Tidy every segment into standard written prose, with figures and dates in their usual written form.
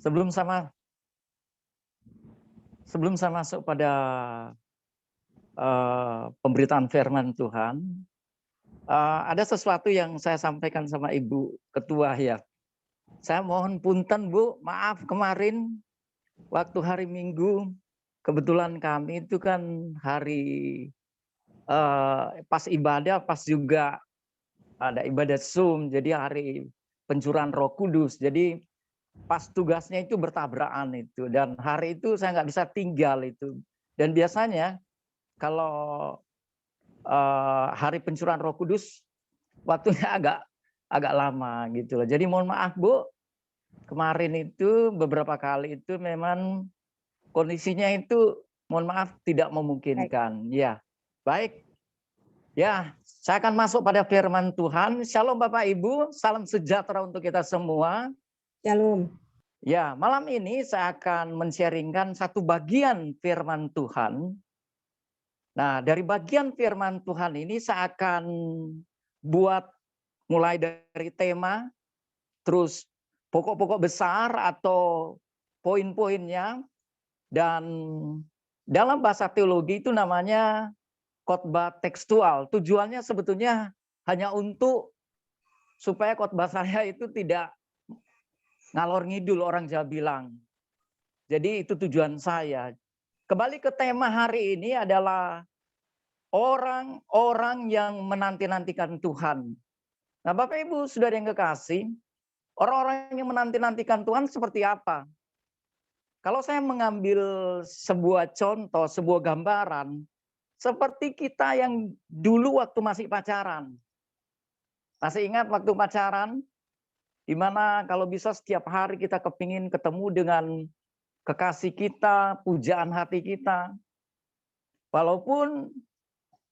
Sebelum saya masuk pada pemberitaan firman Tuhan, ada sesuatu yang saya sampaikan sama Ibu Ketua ya. Saya mohon punten Bu, maaf kemarin waktu hari Minggu, kebetulan kami itu kan hari pas ibadah, pas juga ada ibadah Zoom, jadi hari pencurahan Roh Kudus. Jadi pas tugasnya itu bertabrakan itu, dan hari itu saya nggak bisa tinggal itu. Dan biasanya kalau hari pencurahan Roh Kudus waktunya agak lama gitu loh. Jadi mohon maaf Bu, kemarin itu beberapa kali itu memang kondisinya itu mohon maaf tidak memungkinkan. Ya, baik. Ya, saya akan masuk pada firman Tuhan. Shalom Bapak Ibu, salam sejahtera untuk kita semua. Shalom. Ya, malam ini saya akan men-sharingkan satu bagian firman Tuhan. Nah, dari bagian firman Tuhan ini saya akan buat mulai dari tema, terus pokok-pokok besar atau poin-poinnya, dan dalam bahasa teologi itu namanya khotbah tekstual. Tujuannya sebetulnya hanya untuk supaya khotbah saya itu tidak ngalor ngidul, orang Jawa bilang. Jadi itu tujuan saya. Kembali ke tema hari ini adalah orang-orang yang menanti-nantikan Tuhan. Nah, Bapak Ibu Saudara yang kekasih, orang-orang yang menanti-nantikan Tuhan seperti apa? Kalau saya mengambil sebuah contoh, sebuah gambaran, seperti kita yang dulu waktu masih pacaran. Masih ingat waktu pacaran? Di mana kalau bisa setiap hari kita kepingin ketemu dengan kekasih kita, pujaan hati kita. Walaupun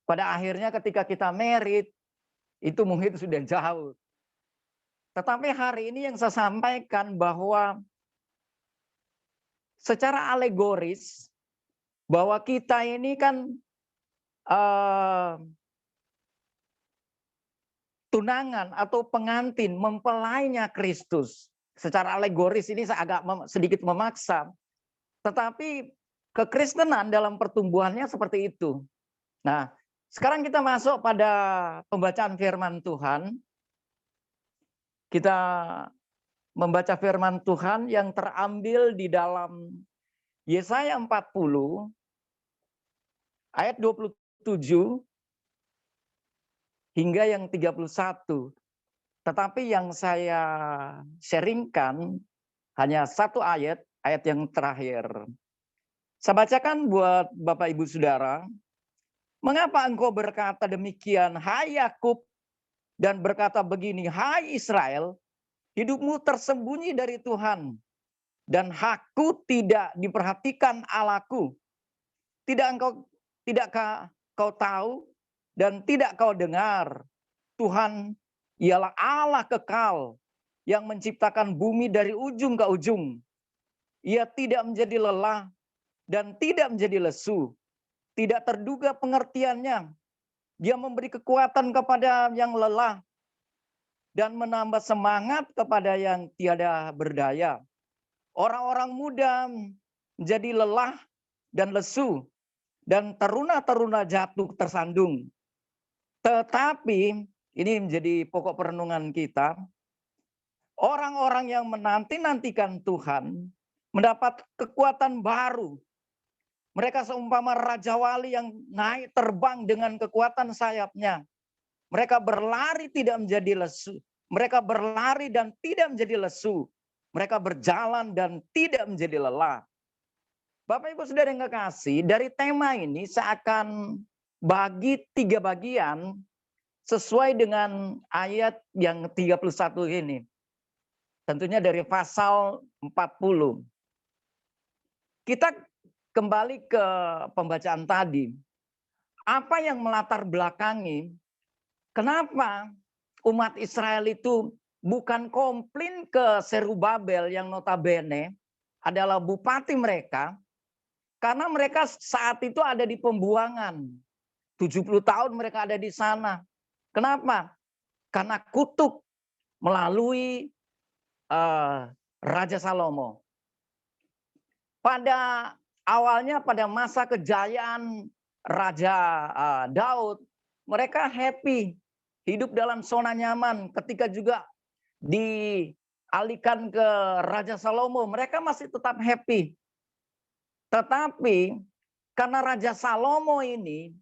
pada akhirnya ketika kita married, itu mungkin sudah jauh. Tetapi hari ini yang saya sampaikan bahwa secara alegoris, bahwa kita ini kan tunangan atau pengantin mempelainya Kristus. Secara alegoris ini saya agak sedikit memaksa. Tetapi kekristenan dalam pertumbuhannya seperti itu. Nah, sekarang kita masuk pada pembacaan firman Tuhan. Kita membaca firman Tuhan yang terambil di dalam Yesaya 40 ayat 27 hingga yang 31. Tetapi yang saya sharingkan hanya satu ayat yang terakhir. Saya bacakan buat Bapak Ibu Saudara. Mengapa engkau berkata demikian, hai Yakub, dan berkata begini, hai Israel, hidupmu tersembunyi dari Tuhan, dan hakku tidak diperhatikan Allahku. Tidakkah kau tahu dan tidak kau dengar? Tuhan ialah Allah kekal yang menciptakan bumi dari ujung ke ujung. Ia tidak menjadi lelah dan tidak menjadi lesu. Tidak terduga pengertiannya. Dia memberi kekuatan kepada yang lelah dan menambah semangat kepada yang tiada berdaya. Orang-orang muda menjadi lelah dan lesu, dan teruna-teruna jatuh tersandung. Tetapi, ini menjadi pokok perenungan kita, orang-orang yang menanti-nantikan Tuhan mendapat kekuatan baru. Mereka seumpama Raja Wali yang naik terbang dengan kekuatan sayapnya. Mereka berlari tidak menjadi lesu. Mereka berlari dan tidak menjadi lesu. Mereka berjalan dan tidak menjadi lelah. Bapak Ibu Saudara yang kekasih, dari tema ini saya akan bagi 3 bagian sesuai dengan ayat yang 31 ini. Tentunya dari pasal 40. Kita kembali ke pembacaan tadi. Apa yang melatar belakangi kenapa umat Israel itu bukan komplain ke Serubabel yang notabene adalah bupati mereka, karena mereka saat itu ada di pembuangan. 70 tahun mereka ada di sana. Kenapa? Karena kutuk melalui Raja Salomo. pada awalnya pada masa kejayaan Raja Daud, mereka happy, hidup dalam zona nyaman. Ketika juga dialihkan ke Raja Salomo, mereka masih tetap happy. Tetapi karena Raja Salomo ini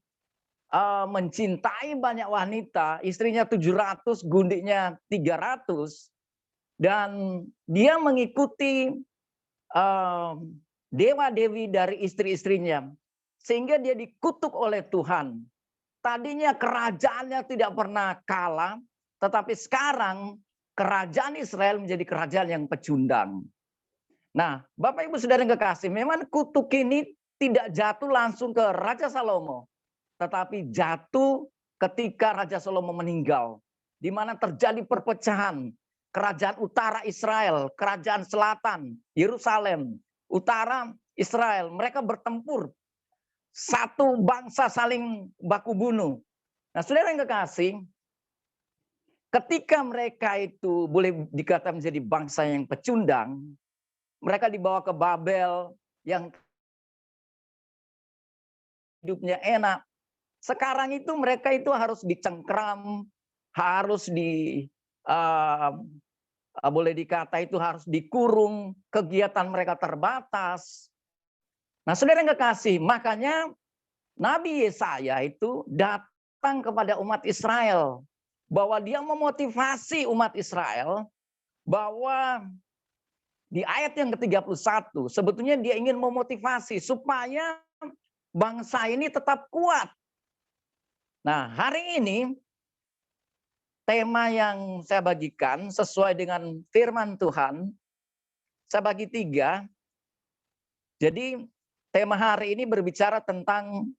mencintai banyak wanita, istrinya 700, gundiknya 300, dan dia mengikuti dewa-dewi dari istri-istrinya, sehingga dia dikutuk oleh Tuhan. Tadinya kerajaannya tidak pernah kalah, tetapi sekarang kerajaan Israel menjadi kerajaan yang pecundang. Nah, Bapak Ibu Saudara yang kekasih, memang kutuk ini tidak jatuh langsung ke Raja Salomo, tetapi jatuh ketika Raja Salomo meninggal, di mana terjadi perpecahan. Kerajaan utara Israel, kerajaan selatan Yerusalem, utara Israel, mereka bertempur. Satu bangsa saling baku bunuh. Nah, saudara yang kekasih, ketika mereka itu boleh dikatakan menjadi bangsa yang pecundang, mereka dibawa ke Babel yang hidupnya enak. Sekarang itu mereka itu harus dicengkram, harus boleh dikata itu harus dikurung, kegiatan mereka terbatas. Nah, saudara yang kekasih, makanya Nabi Yesaya itu datang kepada umat Israel, bahwa dia memotivasi umat Israel, bahwa di ayat yang ke-31, sebetulnya dia ingin memotivasi supaya bangsa ini tetap kuat. Nah, hari ini tema yang saya bagikan sesuai dengan firman Tuhan, saya bagi 3. Jadi tema hari ini berbicara tentang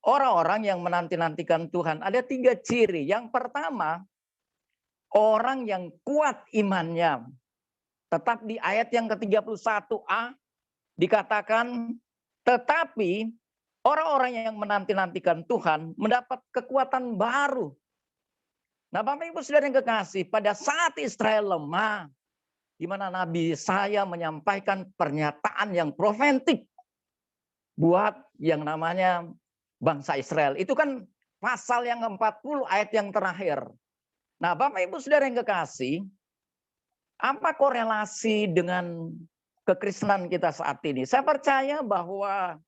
orang-orang yang menanti-nantikan Tuhan. Ada 3 ciri. Yang pertama, orang yang kuat imannya. Tetap di ayat yang ke-31a dikatakan, tetapi orang-orang yang menanti-nantikan Tuhan mendapat kekuatan baru. Nah, Bapak Ibu Saudara yang kekasih, pada saat Israel lemah, di mana Nabi Yesaya menyampaikan pernyataan yang profetik buat yang namanya bangsa Israel. Itu kan pasal yang ke-40 ayat yang terakhir. Nah, Bapak Ibu Saudara yang kekasih, apa korelasi dengan kekristenan kita saat ini? Saya percaya bahwa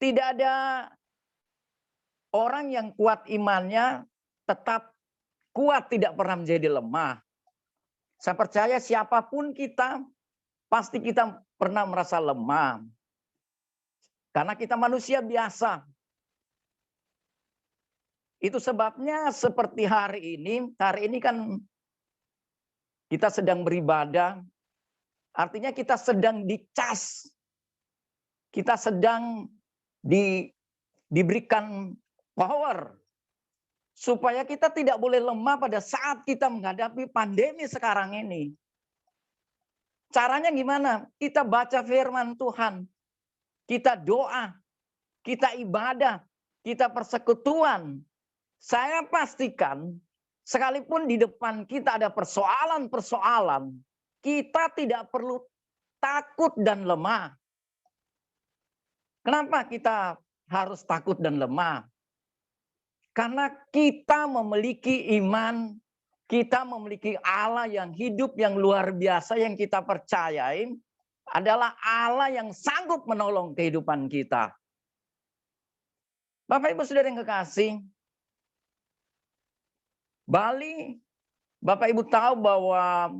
tidak ada orang yang kuat imannya tetap kuat, tidak pernah menjadi lemah. Saya percaya siapapun kita, pasti kita pernah merasa lemah. Karena kita manusia biasa. Itu sebabnya seperti hari ini kan kita sedang beribadah, artinya kita sedang dicas, kita sedang diberikan power, supaya kita tidak boleh lemah pada saat kita menghadapi pandemi sekarang ini. Caranya gimana? Kita baca firman Tuhan, kita doa, kita ibadah, kita persekutuan. Saya pastikan, sekalipun di depan kita ada persoalan-persoalan, kita tidak perlu takut dan lemah. Kenapa kita harus takut dan lemah? Karena kita memiliki iman, kita memiliki Allah yang hidup, yang luar biasa, yang kita percayai adalah Allah yang sanggup menolong kehidupan kita. Bapak Ibu Saudara yang kekasih, Bali, Bapak Ibu tahu bahwa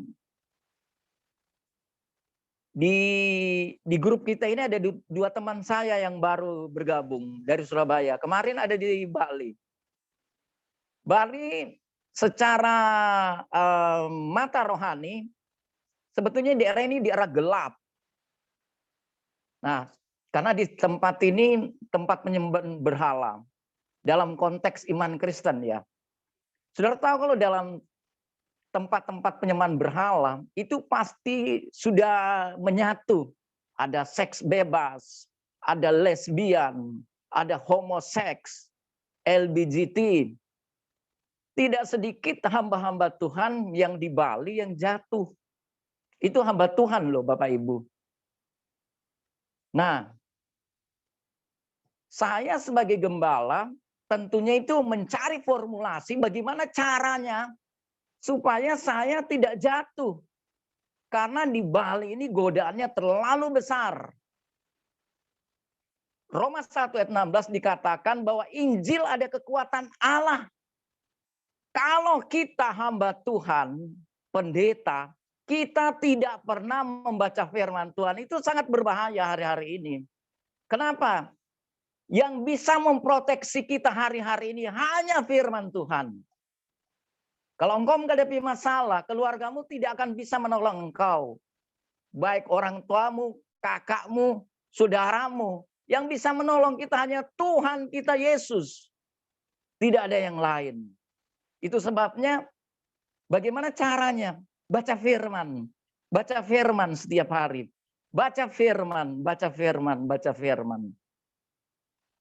di grup kita ini ada 2 teman saya yang baru bergabung dari Surabaya. Kemarin ada di Bali. Bali secara mata rohani, sebetulnya daerah ini daerah gelap. Nah, karena di tempat ini tempat penyembahan berhala. Dalam konteks iman Kristen ya. Saudara tahu kalau dalam tempat-tempat penyembahan berhala itu pasti sudah menyatu. Ada seks bebas, ada lesbian, ada homoseks, LGBT. Tidak sedikit hamba-hamba Tuhan yang di Bali yang jatuh. Itu hamba Tuhan loh Bapak Ibu. Nah, saya sebagai gembala tentunya itu mencari formulasi bagaimana caranya supaya saya tidak jatuh. Karena di Bali ini godaannya terlalu besar. Roma 1 ayat 16 dikatakan bahwa Injil ada kekuatan Allah. Kalau kita hamba Tuhan, pendeta, kita tidak pernah membaca firman Tuhan, itu sangat berbahaya hari-hari ini. Kenapa? Yang bisa memproteksi kita hari-hari ini hanya firman Tuhan. Kalau engkau menghadapi masalah, keluargamu tidak akan bisa menolong engkau. Baik orang tuamu, kakakmu, saudaramu. Yang bisa menolong kita hanya Tuhan kita Yesus. Tidak ada yang lain. Itu sebabnya bagaimana caranya? Baca firman. Baca firman setiap hari. Baca firman, baca firman, baca firman.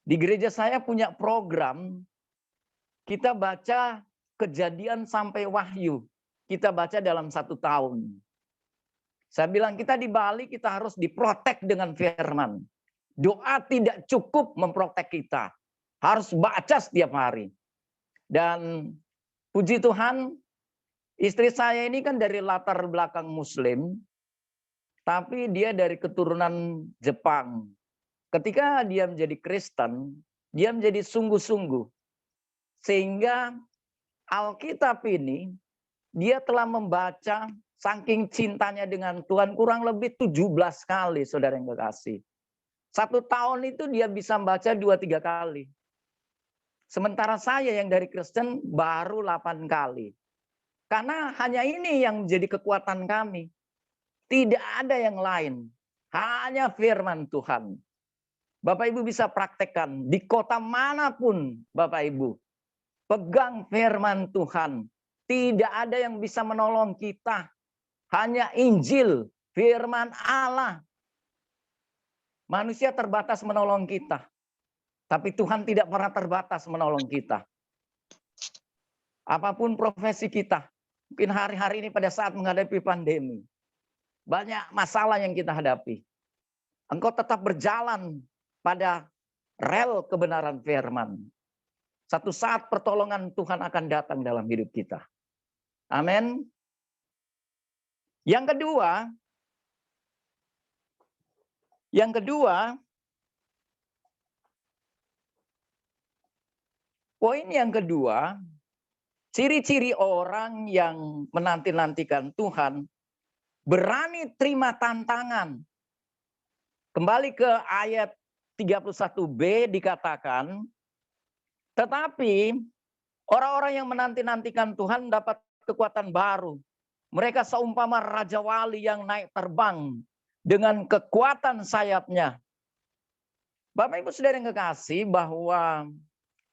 Di gereja saya punya program, kita baca Kejadian sampai Wahyu. Kita baca dalam 1 tahun. Saya bilang kita di Bali kita harus diprotek dengan firman. Doa tidak cukup memprotek kita. Harus baca setiap hari. Dan puji Tuhan, istri saya ini kan dari latar belakang Muslim, tapi dia dari keturunan Jepang. Ketika dia menjadi Kristen, dia menjadi sungguh-sungguh. Sehingga Alkitab ini, dia telah membaca saking cintanya dengan Tuhan kurang lebih 17 kali, saudara yang kekasih. 1 tahun itu dia bisa membaca 2-3 kali. Sementara saya yang dari Kristen baru 8 kali. Karena hanya ini yang menjadi kekuatan kami. Tidak ada yang lain. Hanya firman Tuhan. Bapak Ibu bisa praktekkan di kota manapun Bapak Ibu. Pegang firman Tuhan. Tidak ada yang bisa menolong kita. Hanya Injil, firman Allah. Manusia terbatas menolong kita. Tapi Tuhan tidak pernah terbatas menolong kita. Apapun profesi kita. Mungkin hari-hari ini pada saat menghadapi pandemi. Banyak masalah yang kita hadapi. Engkau tetap berjalan pada rel kebenaran firman. Satu saat pertolongan Tuhan akan datang dalam hidup kita. Amin. Yang kedua, poin yang kedua, ciri-ciri orang yang menanti-nantikan Tuhan, berani terima tantangan. Kembali ke ayat 31b dikatakan, tetapi orang-orang yang menanti-nantikan Tuhan dapat kekuatan baru. Mereka seumpama Raja Wali yang naik terbang dengan kekuatan sayapnya. Bapak Ibu Saudara yang kekasih, bahwa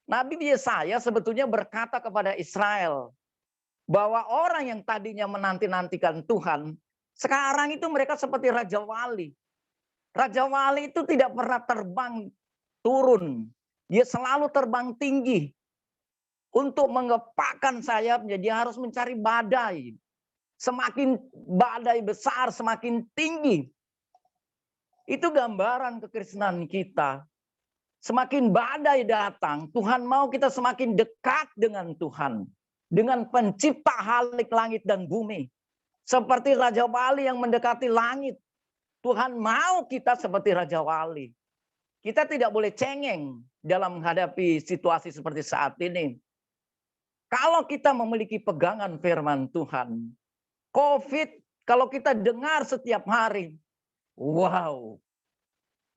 Nabi Yesaya sebetulnya berkata kepada Israel bahwa orang yang tadinya menanti-nantikan Tuhan, sekarang itu mereka seperti Raja Wali. Raja Wali itu tidak pernah terbang turun. Dia selalu terbang tinggi. Untuk mengepakkan sayapnya, dia harus mencari badai. Semakin badai besar, semakin tinggi. Itu gambaran kekristenan kita. Semakin badai datang, Tuhan mau kita semakin dekat dengan Tuhan. Dengan pencipta halik langit dan bumi. Seperti Raja Wali yang mendekati langit. Tuhan mau kita seperti Raja Wali. Kita tidak boleh cengeng dalam menghadapi situasi seperti saat ini. Kalau kita memiliki pegangan firman Tuhan, COVID, kalau kita dengar setiap hari, wow,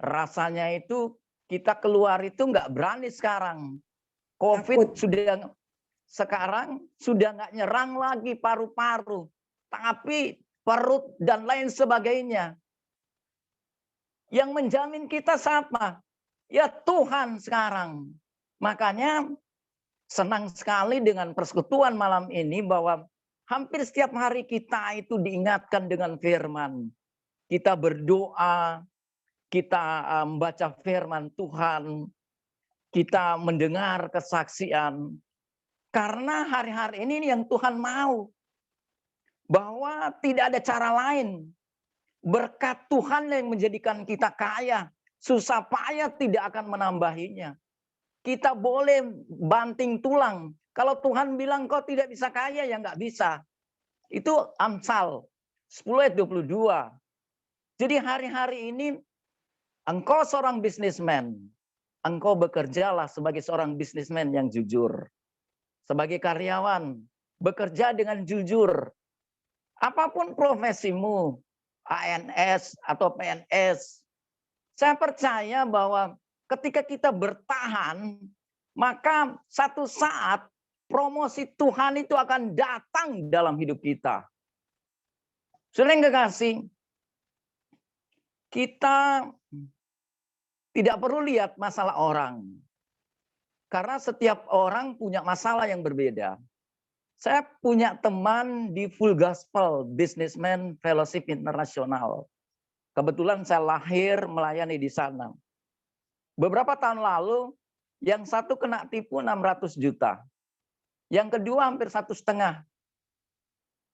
rasanya itu kita keluar itu nggak berani sekarang. COVID sekarang sudah nggak nyerang lagi paru-paru, tapi perut dan lain sebagainya. Yang menjamin kita siapa? Ya Tuhan sekarang. Makanya senang sekali dengan persekutuan malam ini bahwa hampir setiap hari kita itu diingatkan dengan firman. Kita berdoa, kita membaca firman Tuhan, kita mendengar kesaksian. Karena hari-hari ini yang Tuhan mau. Bahwa tidak ada cara lain. Berkat Tuhan yang menjadikan kita kaya. Susah payah tidak akan menambahinya. Kita boleh banting tulang. Kalau Tuhan bilang kau tidak bisa kaya, ya nggak bisa. Itu Amsal 10 ayat 22. Jadi hari-hari ini engkau seorang bisnismen. Engkau bekerjalah sebagai seorang bisnismen yang jujur. Sebagai karyawan, bekerja dengan jujur. Apapun profesimu, ANS atau PNS, saya percaya bahwa ketika kita bertahan, maka satu saat promosi Tuhan itu akan datang dalam hidup kita. Saudara yang kekasih, kita tidak perlu lihat masalah orang. Karena setiap orang punya masalah yang berbeda. Saya punya teman di Full Gospel Businessman Fellowship International. Kebetulan saya lahir melayani di sana. Beberapa tahun lalu, yang satu kena tipu 600 juta. Yang kedua hampir 1,5.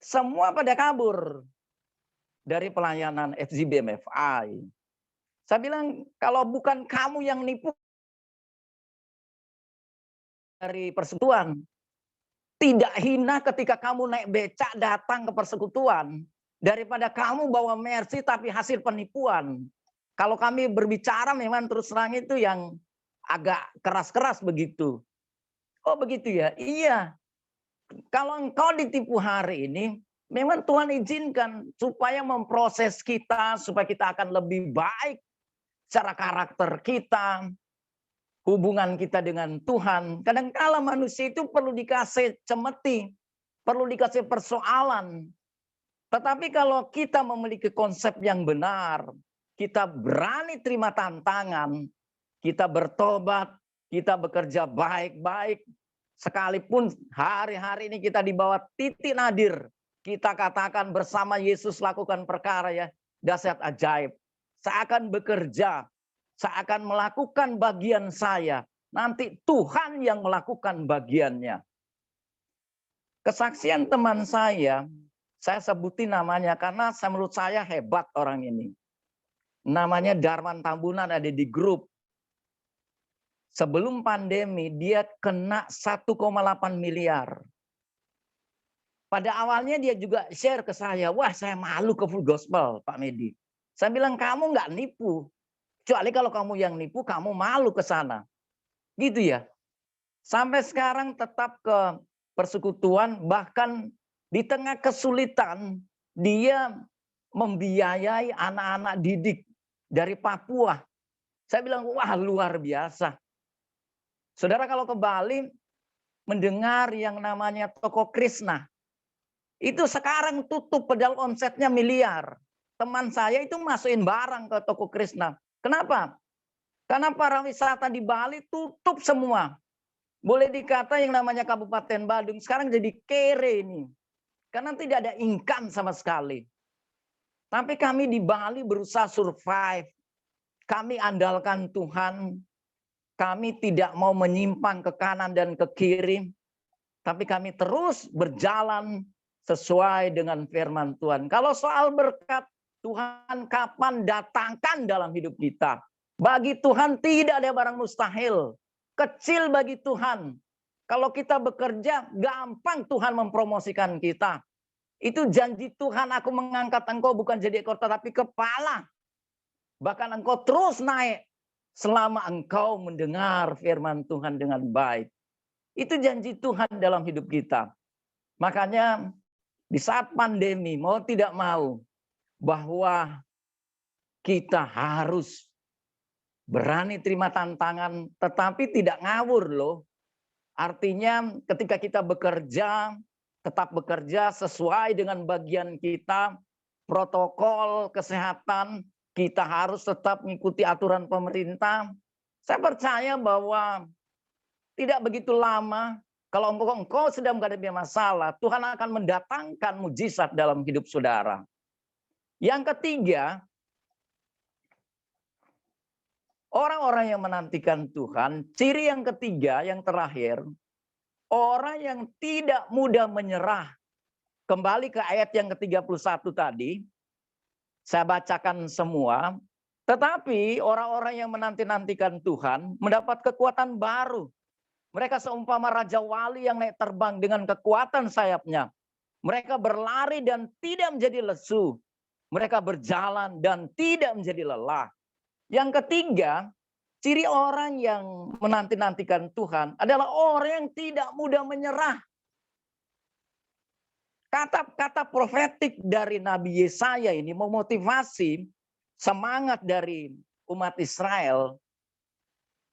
Semua pada kabur dari pelayanan FGBMFI. Saya bilang, kalau bukan kamu yang nipu dari persekutuan, tidak hina ketika kamu naik becak datang ke persekutuan, daripada kamu bawa Mercy tapi hasil penipuan. Kalau kami berbicara memang terus terang itu yang agak keras-keras begitu. Oh begitu ya? Iya. Kalau engkau ditipu hari ini, memang Tuhan izinkan supaya memproses kita, supaya kita akan lebih baik secara karakter kita, hubungan kita dengan Tuhan. Kadang-kala manusia itu perlu dikasih cemeti, perlu dikasih persoalan. Tetapi kalau kita memiliki konsep yang benar, kita berani terima tantangan, kita bertobat, kita bekerja baik-baik, sekalipun hari-hari ini kita di bawah titik nadir, kita katakan bersama Yesus lakukan perkara ya, dahsyat ajaib. Saya akan bekerja, saya akan melakukan bagian saya. Nanti Tuhan yang melakukan bagiannya. Kesaksian teman saya sebutin namanya karena menurut saya hebat orang ini. Namanya Darman Tambunan, ada di grup. Sebelum pandemi dia kena 1,8 miliar. Pada awalnya dia juga share ke saya, wah saya malu ke Full Gospel Pak Medi. Saya bilang kamu nggak nipu. Kecuali kalau kamu yang nipu, kamu malu ke sana. Gitu ya. Sampai sekarang tetap ke persekutuan, bahkan di tengah kesulitan, dia membiayai anak-anak didik dari Papua. Saya bilang, wah luar biasa. Saudara kalau ke Bali, mendengar yang namanya Toko Krishna. Itu sekarang tutup padahal omsetnya miliar. Teman saya itu masukin barang ke Toko Krishna. Kenapa? Karena para wisata di Bali tutup semua. Boleh dikata yang namanya Kabupaten Badung sekarang jadi kere ini. Karena tidak ada income sama sekali. Tapi kami di Bali berusaha survive. Kami andalkan Tuhan. Kami tidak mau menyimpang ke kanan dan ke kiri. Tapi kami terus berjalan sesuai dengan firman Tuhan. Kalau soal berkat, Tuhan kapan datangkan dalam hidup kita. Bagi Tuhan tidak ada barang mustahil. Kecil bagi Tuhan. Kalau kita bekerja, gampang Tuhan mempromosikan kita. Itu janji Tuhan, aku mengangkat engkau bukan jadi ekor tetapi kepala. Bahkan engkau terus naik selama engkau mendengar firman Tuhan dengan baik. Itu janji Tuhan dalam hidup kita. Makanya di saat pandemi, mau tidak mau, bahwa kita harus berani terima tantangan, tetapi tidak ngawur loh. Artinya ketika kita bekerja, tetap bekerja sesuai dengan bagian kita, protokol kesehatan, kita harus tetap mengikuti aturan pemerintah. Saya percaya bahwa tidak begitu lama, kalau engkau sedang menghadapi masalah, Tuhan akan mendatangkan mujizat dalam hidup saudara. Yang ketiga, orang-orang yang menantikan Tuhan, ciri yang ketiga, yang terakhir, orang yang tidak mudah menyerah. Kembali ke ayat yang ke-31 tadi, saya bacakan semua. Tetapi orang-orang yang menanti-nantikan Tuhan mendapat kekuatan baru. Mereka seumpama raja wali yang naik terbang dengan kekuatan sayapnya. Mereka berlari dan tidak menjadi lesu. Mereka berjalan dan tidak menjadi lelah. Yang ketiga, ciri orang yang menanti-nantikan Tuhan adalah orang yang tidak mudah menyerah. Kata-kata profetik dari Nabi Yesaya ini memotivasi semangat dari umat Israel.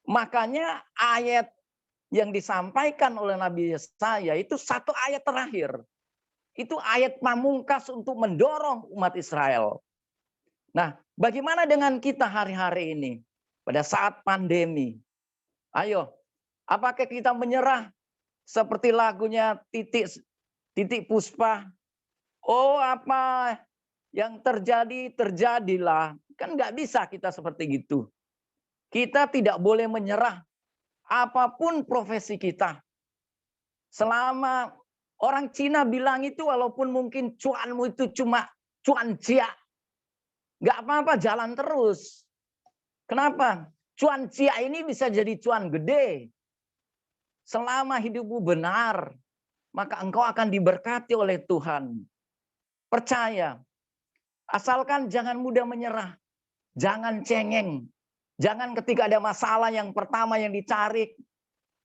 Makanya ayat yang disampaikan oleh Nabi Yesaya itu satu ayat terakhir. Itu ayat pamungkas untuk mendorong umat Israel. Nah, bagaimana dengan kita hari-hari ini? Pada saat pandemi. Ayo, apakah kita menyerah? Seperti lagunya Titik Puspa. Oh, apa yang terjadi, terjadilah. Kan nggak bisa kita seperti itu. Kita tidak boleh menyerah. Apapun profesi kita. Selama orang Cina bilang itu, walaupun mungkin cuanmu itu cuma cuan cia. Nggak apa-apa, jalan terus. Kenapa? Cuan cia ini bisa jadi cuan gede. Selama hidupmu benar, maka engkau akan diberkati oleh Tuhan. Percaya. Asalkan jangan mudah menyerah. Jangan cengeng. Jangan ketika ada masalah yang pertama yang dicari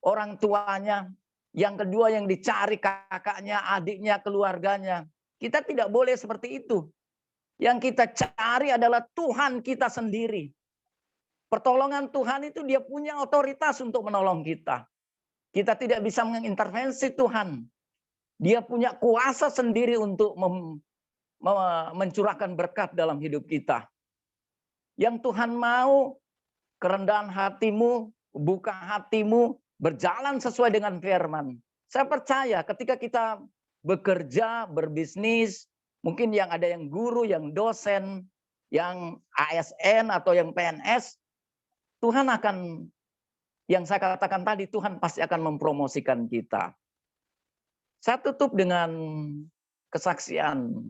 orang tuanya. Yang kedua yang dicari kakaknya, adiknya, keluarganya. Kita tidak boleh seperti itu. Yang kita cari adalah Tuhan kita sendiri. Pertolongan Tuhan itu dia punya otoritas untuk menolong kita. Kita tidak bisa mengintervensi Tuhan. Dia punya kuasa sendiri untuk mencurahkan berkat dalam hidup kita. Yang Tuhan mau, kerendahan hatimu, buka hatimu, berjalan sesuai dengan firman. Saya percaya ketika kita bekerja, berbisnis, mungkin yang ada yang guru, yang dosen, yang ASN atau yang PNS, Tuhan akan, yang saya katakan tadi, Tuhan pasti akan mempromosikan kita. Saya tutup dengan kesaksian.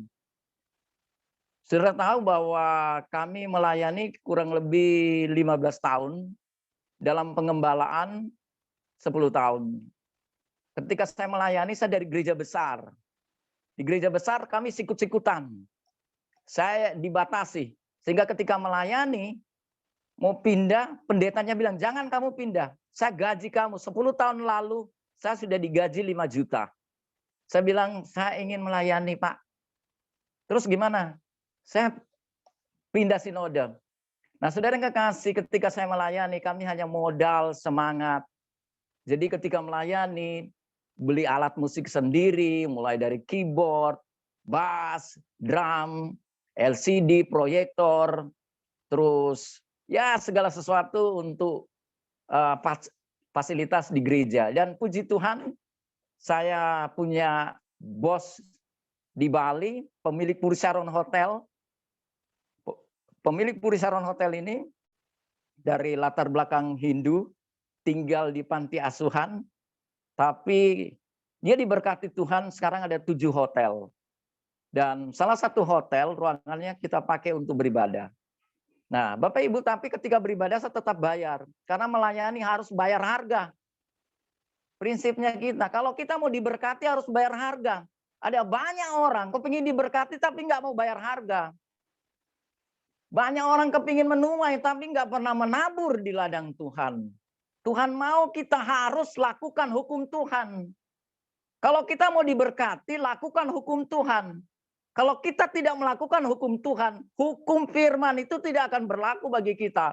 Sudah tahu bahwa kami melayani kurang lebih 15 tahun, dalam pengembalaan 10 tahun. Ketika saya melayani, saya dari gereja besar. Di gereja besar kami sikut-sikutan. Saya dibatasi. Sehingga ketika melayani, mau pindah, pendetanya bilang, jangan kamu pindah. Saya gaji kamu. 10 tahun lalu, saya sudah digaji 5 juta. Saya bilang, saya ingin melayani, Pak. Terus gimana? Saya pindah sinode. Nah, saudara yang kekasih, ketika saya melayani, kami hanya modal semangat. Jadi ketika melayani, beli alat musik sendiri, mulai dari keyboard, bass, drum, LCD, proyektor, terus ya segala sesuatu untuk fasilitas di gereja. Dan puji Tuhan, saya punya bos di Bali, pemilik Puri Saron Hotel. Pemilik Puri Saron Hotel ini dari latar belakang Hindu, tinggal di panti asuhan, tapi dia diberkati Tuhan, sekarang ada 7 hotel. Dan salah satu hotel, ruangannya kita pakai untuk beribadah. Nah, Bapak Ibu, tapi ketika beribadah saya tetap bayar. Karena melayani harus bayar harga. Prinsipnya kita, kalau kita mau diberkati harus bayar harga. Ada banyak orang kepingin diberkati tapi nggak mau bayar harga. Banyak orang kepingin menuai tapi nggak pernah menabur di ladang Tuhan. Tuhan mau kita harus lakukan hukum Tuhan. Kalau kita mau diberkati, lakukan hukum Tuhan. Kalau kita tidak melakukan hukum Tuhan, hukum firman itu tidak akan berlaku bagi kita.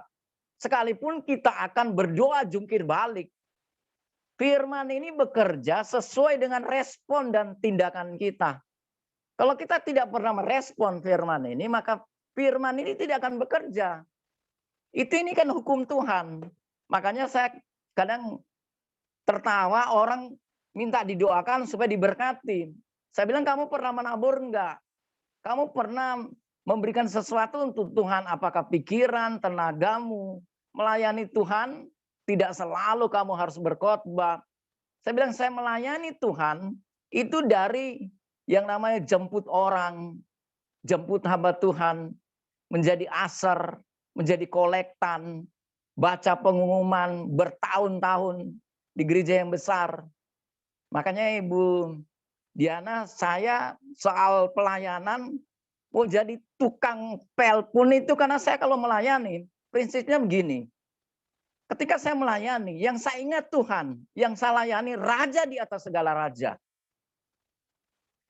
Sekalipun kita akan berdoa jungkir balik. Firman ini bekerja sesuai dengan respon dan tindakan kita. Kalau kita tidak pernah merespon firman ini, maka firman ini tidak akan bekerja. Ini kan hukum Tuhan. Makanya saya kadang tertawa orang minta didoakan supaya diberkati. Saya bilang, kamu pernah menabur enggak? Kamu pernah memberikan sesuatu untuk Tuhan, apakah pikiran, tenagamu, melayani Tuhan, tidak selalu kamu harus berkhotbah. Saya bilang, saya melayani Tuhan, itu dari yang namanya jemput orang, jemput hamba Tuhan, menjadi asar, menjadi kolektan, baca pengumuman bertahun-tahun di gereja yang besar. Makanya Ibu Diana, saya soal pelayanan mau jadi tukang pel pun itu karena saya kalau melayani, prinsipnya begini. Ketika saya melayani, yang saya ingat Tuhan, yang saya layani raja di atas segala raja.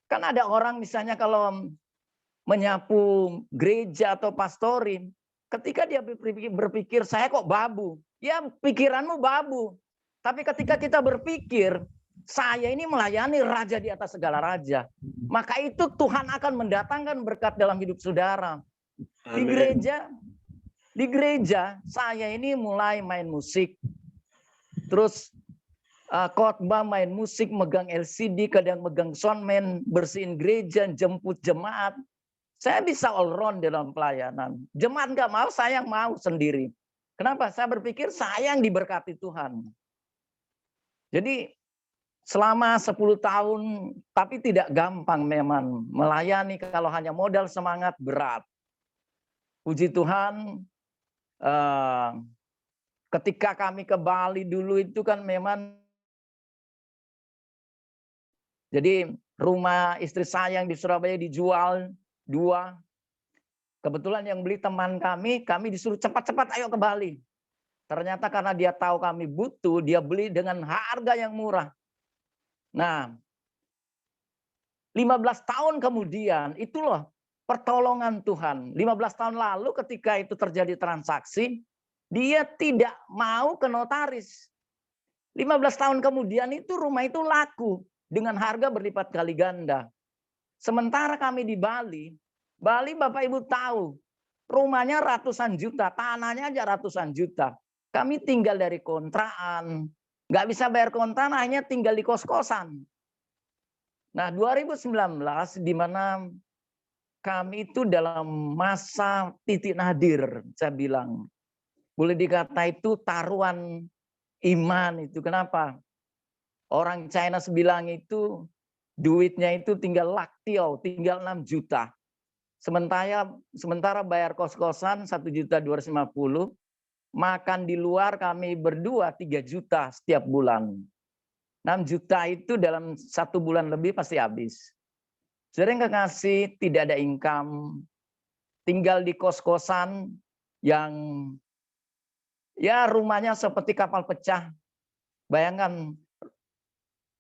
Kan ada orang misalnya kalau menyapu gereja atau pastorin, ketika dia berpikir saya kok babu, ya pikiranmu babu. Tapi ketika kita berpikir saya ini melayani raja di atas segala raja, maka itu Tuhan akan mendatangkan berkat dalam hidup saudara. Di gereja saya ini mulai main musik, terus khotbah, main musik, megang LCD, kadang megang soundman, bersihin gereja, jemput jemaat. Saya bisa all round dalam pelayanan. Jemaat nggak mau, saya yang mau sendiri. Kenapa? Saya berpikir saya yang diberkati Tuhan. Jadi selama 10 tahun, tapi tidak gampang memang. Melayani kalau hanya modal semangat berat. Puji Tuhan, ketika kami ke Bali dulu itu kan memang, jadi rumah istri saya yang di Surabaya dijual 2. Kebetulan yang beli teman kami disuruh cepat-cepat ayo ke Bali. Ternyata karena dia tahu kami butuh, dia beli dengan harga yang murah. Nah, 15 tahun kemudian, itu loh pertolongan Tuhan. 15 tahun lalu ketika itu terjadi transaksi, dia tidak mau ke notaris. 15 tahun kemudian itu rumah itu laku dengan harga berlipat kali ganda. Sementara kami di Bali Bapak Ibu tahu, rumahnya ratusan juta, tanahnya aja ratusan juta. Kami tinggal dari kontrakan, nggak bisa bayar kontrakan, hanya tinggal di kos-kosan. Nah, 2019 di mana kami itu dalam masa titik nadir, saya bilang. Boleh dikata itu taruhan iman itu. Kenapa? Orang China bilang itu duitnya itu tinggal laktiau, tinggal 6 juta. Sementara bayar kos-kosan 1.250.000, makan di luar kami berdua 3 juta setiap bulan. 6 juta itu dalam 1 bulan lebih pasti habis. Sering kekasih, tidak ada income, tinggal di kos-kosan yang ya rumahnya seperti kapal pecah. Bayangkan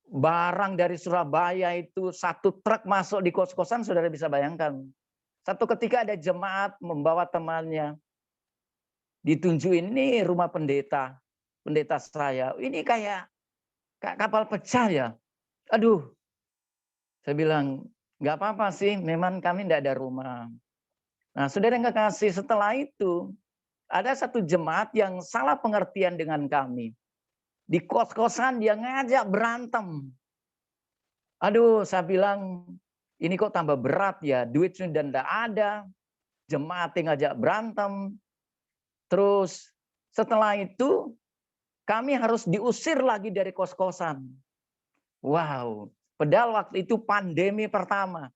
barang dari Surabaya itu 1 truk masuk di kos-kosan, saudara bisa bayangkan. Satu ketika ada jemaat membawa temannya, ditunjukin ini rumah pendeta saya. Ini kayak kapal pecah ya. Aduh, saya bilang nggak apa-apa sih, memang kami tidak ada rumah. Nah, saudara yang kekasih, setelah itu ada satu jemaat yang salah pengertian dengan kami. Di kos-kosan dia ngajak berantem. Aduh, saya bilang ini kok tambah berat ya, duit sudah tidak ada, jemaat yang ngajak berantem. Terus setelah itu kami harus diusir lagi dari kos-kosan. Wow, padahal waktu itu pandemi pertama,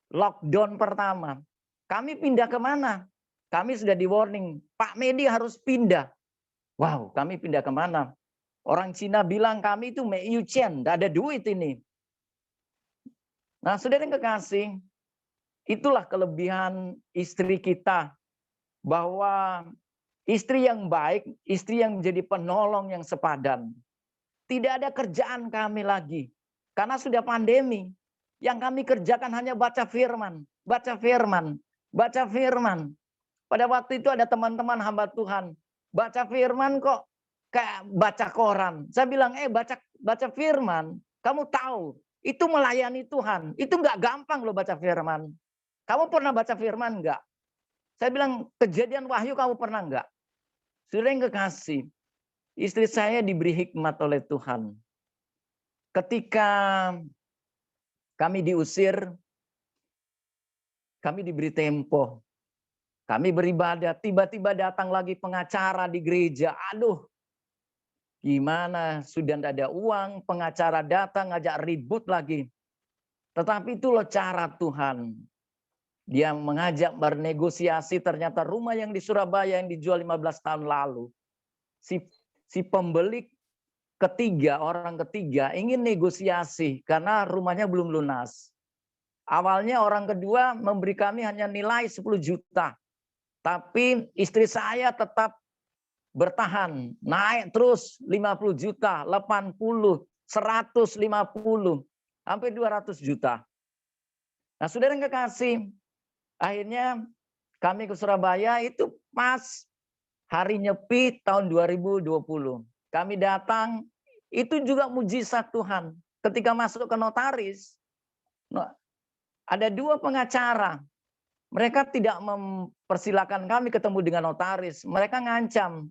lockdown pertama. Kami pindah ke mana? Kami sudah di warning, Pak Medi harus pindah. Wow, kami pindah ke mana? Orang Cina bilang kami itu Mei Chen, tidak ada duit ini. Nah, saudara yang kekasih, itulah kelebihan istri kita, bahwa istri yang baik, istri yang menjadi penolong yang sepadan. Tidak ada kerjaan kami lagi, karena sudah pandemi. Yang kami kerjakan hanya baca firman, baca firman, baca firman. Pada waktu itu ada teman-teman hamba Tuhan, baca firman kok kayak baca koran. Saya bilang, baca firman, kamu tahu, itu melayani Tuhan. Itu nggak gampang loh baca firman. Kamu pernah baca firman nggak? Saya bilang, Kejadian Wahyu kamu pernah nggak? Saudara yang kekasih, istri saya diberi hikmat oleh Tuhan. Ketika kami diusir, kami diberi tempo. Kami beribadah, tiba-tiba datang lagi pengacara di gereja. Aduh, gimana, sudah tidak ada uang, pengacara datang ngajak ribut lagi. Tetapi itu loh cara Tuhan. Dia mengajak bernegosiasi, ternyata rumah yang di Surabaya yang dijual 15 tahun lalu. Si pembeli ketiga, orang ketiga ingin negosiasi karena rumahnya belum lunas. Awalnya orang kedua memberi kami hanya nilai 10 juta. Tapi istri saya tetap bertahan, naik terus 50 juta, 80, 150, sampai 200 juta. Nah, saudara yang kekasih, akhirnya kami ke Surabaya itu pas hari Nyepi tahun 2020. Kami datang, itu juga mujizat Tuhan. Ketika masuk ke notaris, ada dua pengacara. Mereka tidak mempersilahkan kami ketemu dengan notaris. Mereka ngancam,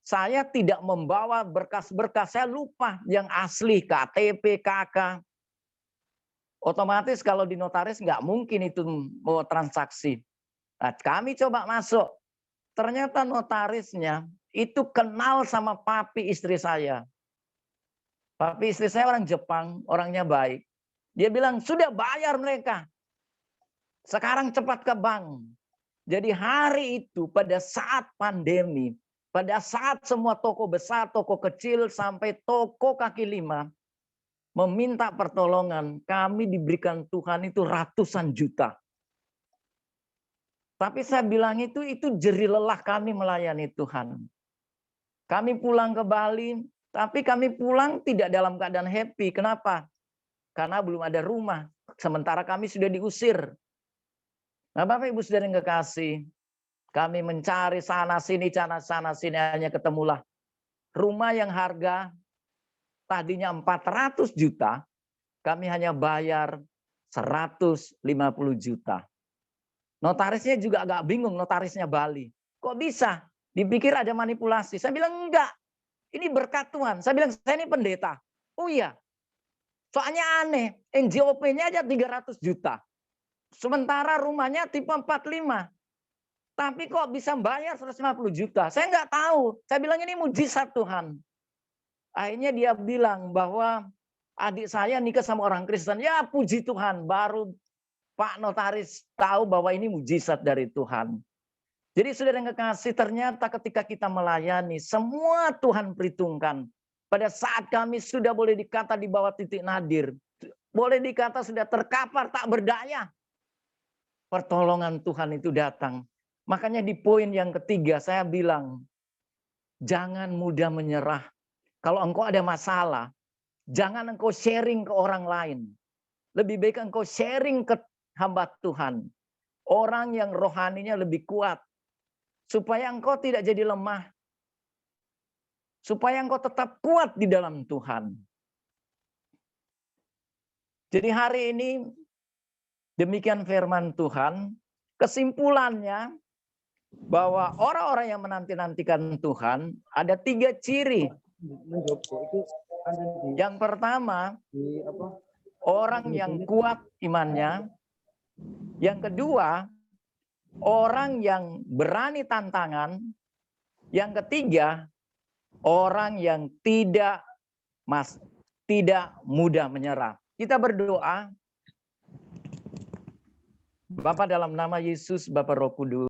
saya tidak membawa berkas-berkas, saya lupa yang asli, KTP, KK. Otomatis kalau di notaris nggak mungkin itu mau transaksi. Nah, kami coba masuk. Ternyata notarisnya itu kenal sama papi istri saya. Papi istri saya orang Jepang, orangnya baik. Dia bilang, sudah bayar mereka. Sekarang cepat ke bank. Jadi hari itu pada saat pandemi, pada saat semua toko besar, toko kecil, sampai toko kaki lima meminta pertolongan, kami diberikan Tuhan itu ratusan juta. Tapi saya bilang itu jerih lelah kami melayani Tuhan. Kami pulang ke Bali, tapi kami pulang tidak dalam keadaan happy. Kenapa? Karena belum ada rumah. Sementara kami sudah diusir. Nah, Bapak Ibu Saudara yang kekasih, kami mencari sana sini hanya ketemulah rumah yang harga tadinya 400 juta, kami hanya bayar 150 juta. Notarisnya juga agak bingung, notarisnya Bali. Kok bisa? Dipikir ada manipulasi. Saya bilang enggak. Ini berkat Tuhan. Saya bilang saya ini pendeta. Oh iya. Soalnya aneh, NJOP-nya aja 300 juta. Sementara rumahnya tipe 45. Tapi kok bisa bayar 150 juta? Saya nggak tahu. Saya bilang ini mujizat Tuhan. Akhirnya dia bilang bahwa adik saya nikah sama orang Kristen. Ya puji Tuhan, baru Pak Notaris tahu bahwa ini mujizat dari Tuhan. Jadi saudara yang kekasih, ternyata ketika kita melayani, semua Tuhan perhitungkan. Pada saat kami sudah boleh dikata di bawah titik nadir, boleh dikata sudah terkapar, tak berdaya, pertolongan Tuhan itu datang. Makanya di poin yang ketiga saya bilang, jangan mudah menyerah. Kalau engkau ada masalah, jangan engkau sharing ke orang lain. Lebih baik engkau sharing ke hamba Tuhan. Orang yang rohaninya lebih kuat. Supaya engkau tidak jadi lemah. Supaya engkau tetap kuat di dalam Tuhan. Jadi hari ini demikian firman Tuhan. Kesimpulannya bahwa orang-orang yang menanti-nantikan Tuhan ada 3 ciri. Yang pertama, orang yang kuat imannya. Yang kedua, orang yang berani tantangan. Yang ketiga, orang yang tidak mudah menyerah. Kita berdoa. Bapa dalam nama Yesus, Bapa Roh Kudus.